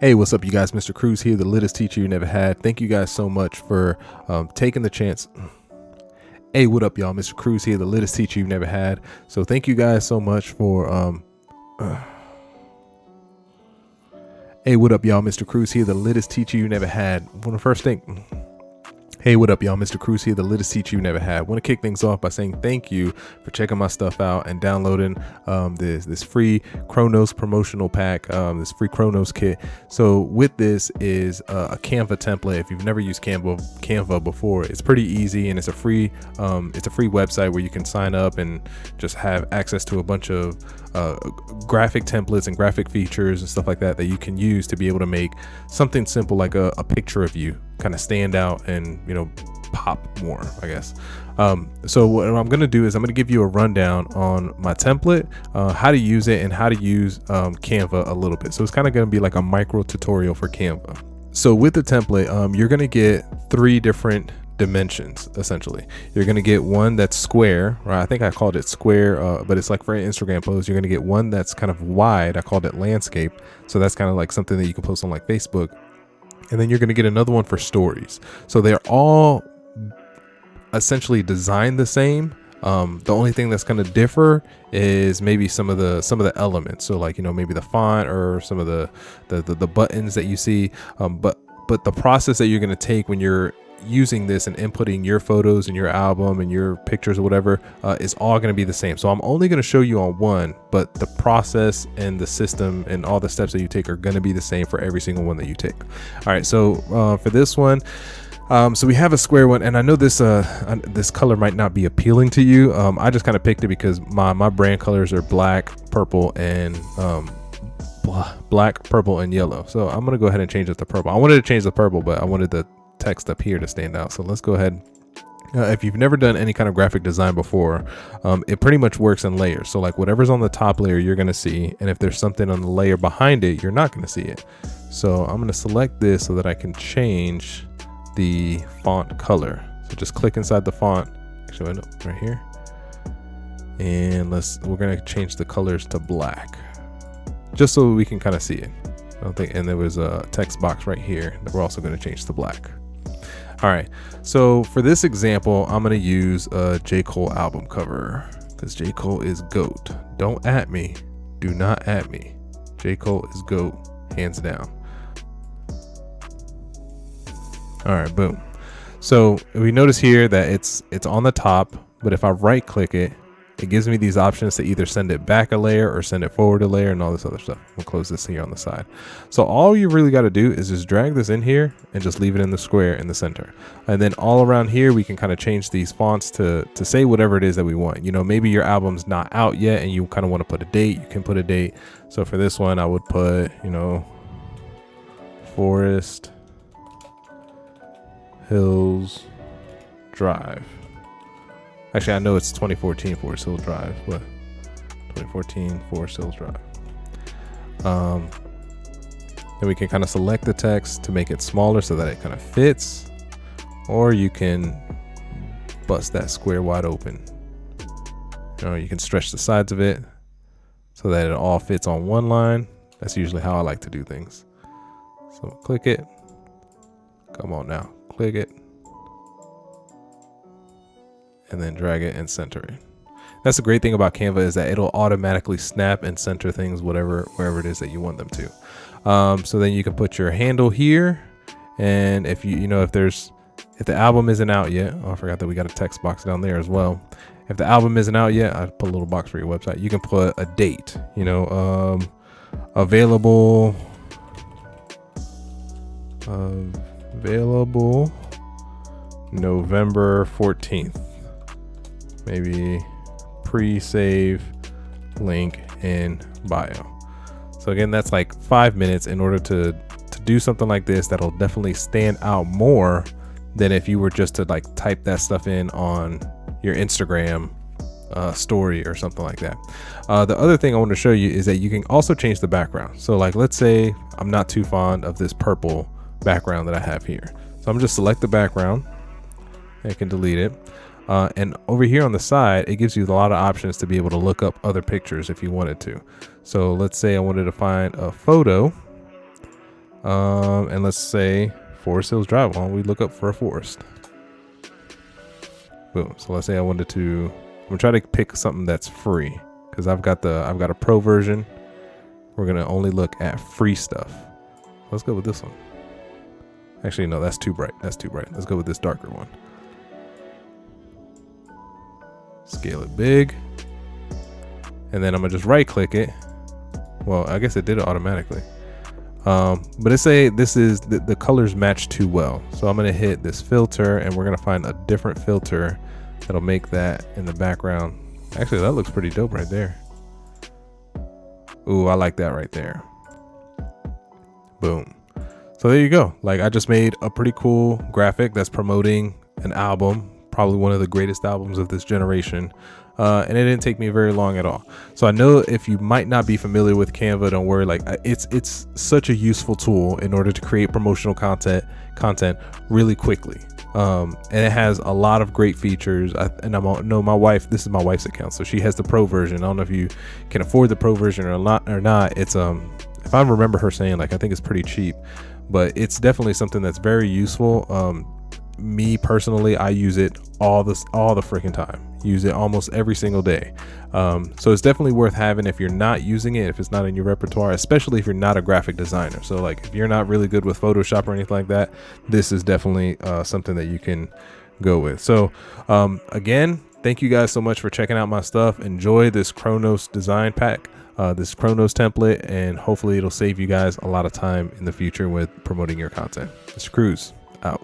Hey, what's up, you guys? Mr. Cruz here, the littest teacher you never had. Thank you guys so much for taking the chance. Hey, what up, y'all? Mr. Cruz here, the littest teacher you've never had. So thank you guys so much for Hey, what up, y'all? Mr. Cruz here, the littest teacher you never had. One of the first thing. Hey, what up, y'all? Mr. Cruz here, the littest teacher you never had. Want to kick things off by saying thank you for checking my stuff out and downloading this free Kronos promotional pack, this free Kronos kit. So with this is a Canva template. If you've never used Canva before, it's pretty easy, and it's a free website where you can sign up and just have access to a bunch of graphic templates and graphic features and stuff like that you can use to be able to make something simple like a picture of you kind of stand out and, you know, pop more, I guess. So what I'm going to do is I'm going to give you a rundown on my template, how to use it, and how to use Canva a little bit. So it's kind of going to be like a micro tutorial for Canva. So with the template, you're going to get 3 different dimensions. Essentially, you're going to get one that's square, right? I think I called it square, but it's like for an Instagram post. You're going to get one that's kind of wide. I called it landscape. So that's kind of like something that you can post on like Facebook. And then you're going to get another one for stories. So they're all essentially designed the same. The only thing that's going to differ is maybe some of the elements. So like, you know, maybe the font or some of the buttons that you see. But the process that you're going to take when you're using this and inputting your photos and your album and your pictures or whatever is all going to be the same. So I'm only going to show you on one, but the process and the system and all the steps that you take are going to be the same for every single one that you take. All right, so for this one, so we have a square one, and I know this this color might not be appealing to you. I just kind of picked it because my brand colors are black, purple, and black, purple, and yellow. So I'm gonna go ahead and change it to purple. I wanted to change the purple, but I wanted the text up here to stand out. So let's go ahead. If you've never done any kind of graphic design before, it pretty much works in layers. So like whatever's on the top layer, you're going to see. And if there's something on the layer behind it, you're not going to see it. So I'm going to select this so that I can change the font color. So just click inside the font. Actually, no, right here. And we're going to change the colors to black, just so we can kind of see it. I don't think, and there was a text box right here that we're also going to change to black. All right, so for this example, I'm going to use a J. Cole album cover because J. Cole is GOAT. Don't at me. Do not at me. J. Cole is GOAT, hands down. All right, boom. So we notice here that it's on the top, but if I right click it, it gives me these options to either send it back a layer or send it forward a layer and all this other stuff. We'll close this here on the side. So all you really got to do is just drag this in here and just leave it in the square in the center. And then all around here, we can kind of change these fonts to say whatever it is that we want. You know, maybe your album's not out yet and you kind of want to put a date. You can put a date. So for this one, I would put, you know, Forest Hills Drive. Actually, I know it's 2014 Forest Hills Drive, but 2014 Forest Hills Drive. Then we can kind of select the text to make it smaller so that it kind of fits, or you can bust that square wide open. You know, you can stretch the sides of it so that it all fits on one line. That's usually how I like to do things. So click it. Come on now, click it. And then drag it and center it. That's the great thing about Canva, is that it'll automatically snap and center things wherever it is that you want them to. So then you can put your handle here, and if if the album isn't out yet, oh, I forgot that we got a text box down there as well. If the album isn't out yet, I put a little box for your website. You can put a date, you know, available November 14th. Maybe pre-save link in bio. So again, that's like 5 minutes in order to do something like this. That'll definitely stand out more than if you were just to like type that stuff in on your Instagram story or something like that. The other thing I want to show you is that you can also change the background. So like, let's say I'm not too fond of this purple background that I have here. So I'm just select the background. I can delete it. And over here on the side, it gives you a lot of options to be able to look up other pictures if you wanted to. So let's say I wanted to find a photo And let's say Forest Hills Drive. Why don't we look up for a forest? Boom. So let's say I wanted to, I'm gonna try to pick something that's free, because I've got a pro version. We're gonna only look at free stuff. Let's go with this one. Actually, no, that's too bright. That's too bright. Let's go with this darker one. Scale it big. And then I'm gonna just right click it. Well, I guess it did it automatically. But let's say this is the colors match too well. So I'm gonna hit this filter, and we're gonna find a different filter that'll make that in the background. Actually, that looks pretty dope right there. Ooh, I like that right there. Boom. So there you go. Like, I just made a pretty cool graphic that's promoting an album, probably one of the greatest albums of this generation. And it didn't take me very long at all. So I know if you might not be familiar with Canva, don't worry. Like, it's such a useful tool in order to create promotional content really quickly. And it has a lot of great features. No, my wife, this is my wife's account, so she has the pro version. I don't know if you can afford the pro version or not. It's if I remember her saying, like, I think it's pretty cheap, but it's definitely something that's very useful. Me personally, I use it all the freaking time. Use it almost every single day. So it's definitely worth having if you're not using it, if it's not in your repertoire, especially if you're not a graphic designer. So like, if you're not really good with Photoshop or anything like that, this is definitely something that you can go with. So again, thank you guys so much for checking out my stuff. Enjoy this Kronos design pack, this Kronos template, and hopefully it'll save you guys a lot of time in the future with promoting your content. Mr. Cruz out.